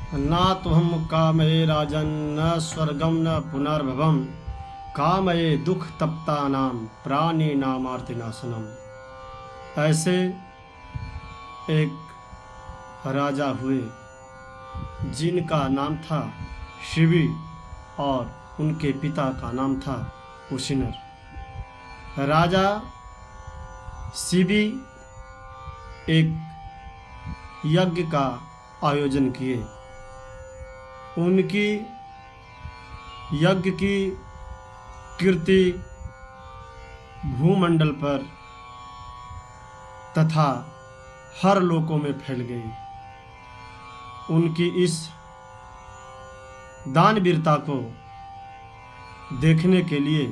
न त्वं कामये राजन् न स्वर्गं न पुनर्भवं कामये दुख तप्तानां प्राणिनामार्तिनाशनम। ऐसे एक राजा हुए जिनका नाम था शिवी और उनके पिता का नाम था कुशीनर। राजा शिवी एक यज्ञ का आयोजन किए। उनकी यज्ञ की कीर्ति भूमंडल पर तथा हर लोकों में फैल गई। उनकी इस दानवीरता को देखने के लिए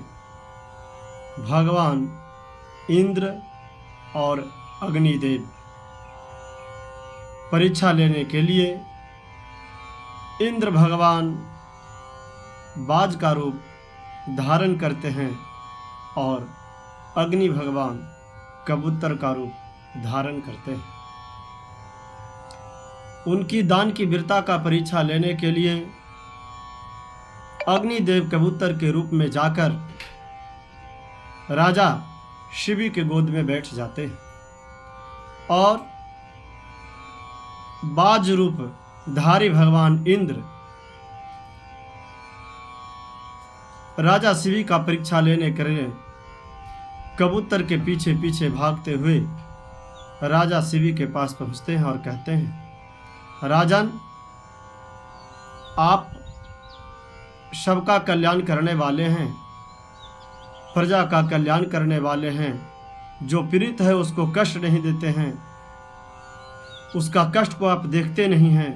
भगवान इंद्र और अग्निदेव परीक्षा लेने के लिए इंद्र भगवान बाज का रूप धारण करते हैं और अग्नि भगवान कबूतर का रूप धारण करते हैं। उनकी दान की वीरता का परीक्षा लेने के लिए अग्निदेव कबूतर के रूप में जाकर राजा शिवी के गोद में बैठ जाते हैं और बाज रूप धारी भगवान इंद्र राजा शिवी का परीक्षा लेने के लिए कबूतर के पीछे पीछे भागते हुए राजा शिवी के पास पहुंचते हैं और कहते हैं, राजन, आप सबका कल्याण करने वाले हैं, प्रजा का कल्याण करने वाले हैं। जो पीड़ित है उसको कष्ट नहीं देते हैं, उसका कष्ट को आप देखते नहीं हैं।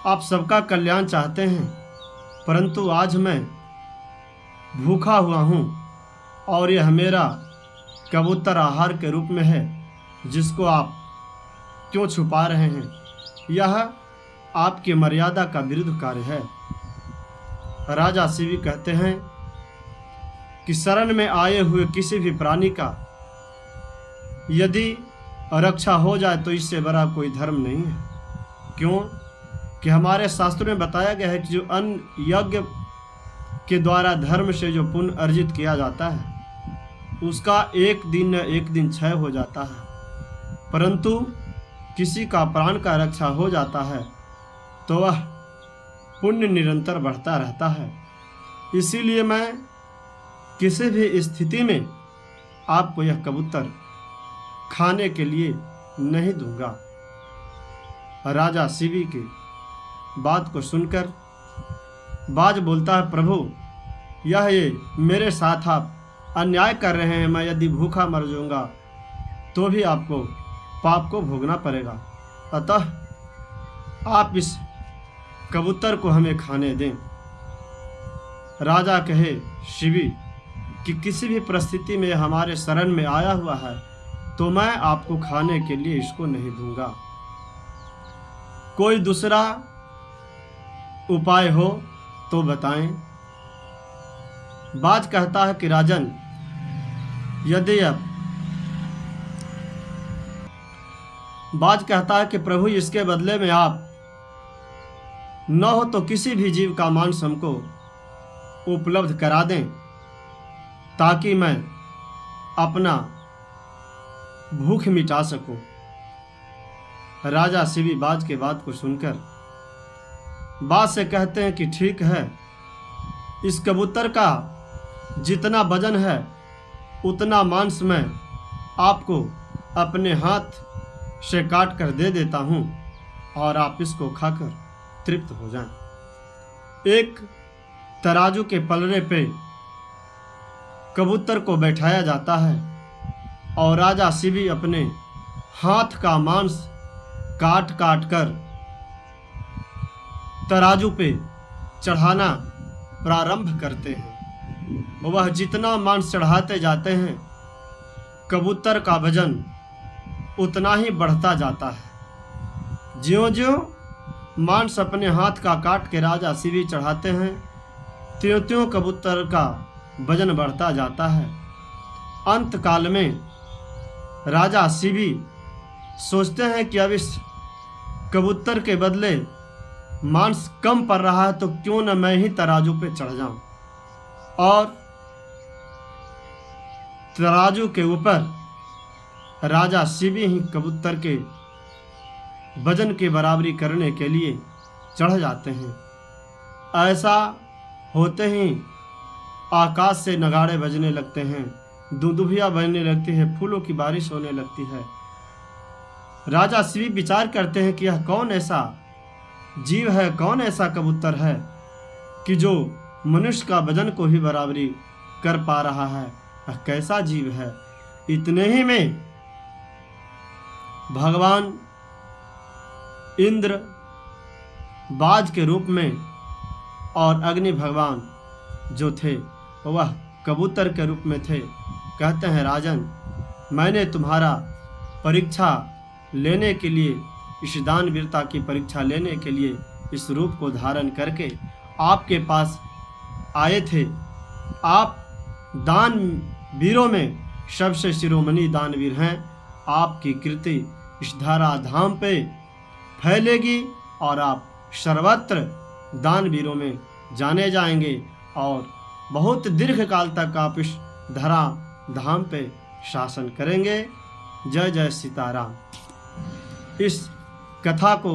आप सबका कल्याण चाहते हैं, परंतु आज मैं भूखा हुआ हूँ और यह मेरा कबूतर आहार के रूप में है, जिसको आप क्यों छुपा रहे हैं? यह आपकी मर्यादा का विरुद्ध कार्य है। राजा शिवी कहते हैं कि शरण में आए हुए किसी भी प्राणी का यदि रक्षा हो जाए तो इससे बड़ा कोई धर्म नहीं है। क्यों कि हमारे शास्त्रों में बताया गया है कि जो अन्न यज्ञ के द्वारा धर्म से जो पुण्य अर्जित किया जाता है उसका एक दिन न एक दिन क्षय हो जाता है, परंतु किसी का प्राण का रक्षा हो जाता है तो वह पुण्य निरंतर बढ़ता रहता है। इसीलिए मैं किसी भी स्थिति में आपको यह कबूतर खाने के लिए नहीं दूंगा। राजा शिवी की बात को सुनकर बाज बोलता है, प्रभु, ये मेरे साथ आप अन्याय कर रहे हैं। मैं यदि भूखा मर जाऊंगा तो भी आपको पाप को भोगना पड़ेगा, अतः आप इस कबूतर को हमें खाने दें। राजा कहे शिवी कि किसी भी परिस्थिति में हमारे शरण में आया हुआ है तो मैं आपको खाने के लिए इसको नहीं दूंगा। कोई दूसरा उपाय हो तो बताएं। बाज कहता है कि राजन, यदि बाज कहता है कि प्रभु, इसके बदले में आप न हो तो किसी भी जीव का मांस हमको उपलब्ध करा दें ताकि मैं अपना भूख मिटा सकूं। राजा शिवी बाज के बात को सुनकर बाज से कहते हैं कि ठीक है, इस कबूतर का जितना वजन है उतना मांस मैं आपको अपने हाथ से काट कर दे देता हूं और आप इसको खाकर तृप्त हो जाएं। एक तराजू के पलड़े पे कबूतर को बैठाया जाता है और राजा शिवी अपने हाथ का मांस काट काट कर तराजू पे चढ़ाना प्रारंभ करते हैं। वह जितना मांस चढ़ाते जाते हैं कबूतर का वजन उतना ही बढ़ता जाता है। ज्यों-ज्यों मांस अपने हाथ का काट के राजा शिवी चढ़ाते हैं त्यों-त्यों कबूतर का वजन बढ़ता जाता है। अंत काल में राजा शिवी सोचते हैं कि अब इस कबूतर के बदले मांस कम पड़ रहा है तो क्यों न मैं ही तराजू पे चढ़ जाऊं और तराजू के ऊपर राजा शिव ही कबूतर के वजन की बराबरी करने के लिए चढ़ जाते हैं। ऐसा होते ही आकाश से नगाड़े बजने लगते हैं, दुंदुभिया बजने लगती है, फूलों की बारिश होने लगती है। राजा शिव विचार करते हैं कि यह कौन ऐसा जीव है, कौन ऐसा कबूतर है कि जो मनुष्य का वजन को ही बराबरी कर पा रहा है, यह कैसा जीव है। इतने ही में भगवान इंद्र बाज के रूप में और अग्नि भगवान जो थे वह कबूतर के रूप में थे। कहते हैं राजन, मैंने तुम्हारा परीक्षा लेने के लिए, इस दानवीरता की परीक्षा लेने के लिए इस रूप को धारण करके आपके पास आए थे। आप दानवीरों में सबसे शिरोमणि दानवीर हैं। आपकी कीर्ति इस धरा धाम पे फैलेगी और आप सर्वत्र दानवीरों में जाने जाएंगे और बहुत दीर्घ काल तक आप इस धरा धाम पे शासन करेंगे। जय जय सीताराम। इस कथा को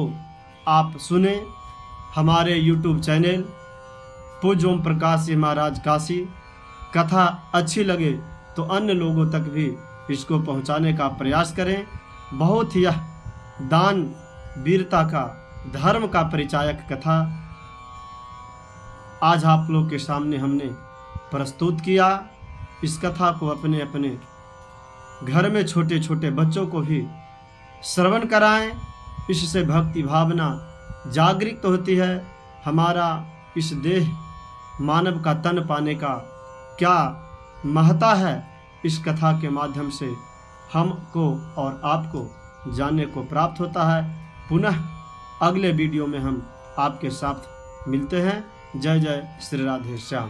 आप सुने। हमारे YouTube चैनल पूज्य ओम प्रकाश जी महाराज काशी कथा अच्छी लगे तो अन्य लोगों तक भी इसको पहुंचाने का प्रयास करें। बहुत ही यह दान वीरता का, धर्म का परिचायक कथा आज आप लोग के सामने हमने प्रस्तुत किया। इस कथा को अपने अपने घर में छोटे छोटे बच्चों को भी श्रवण कराएं। इससे भक्ति भावना जागृत होती है। हमारा इस देह मानव का तन पाने का क्या महत्ता है, इस कथा के माध्यम से हमको और आपको जानने को प्राप्त होता है। पुनः अगले वीडियो में हम आपके साथ मिलते हैं। जय जय श्री राधे श्याम।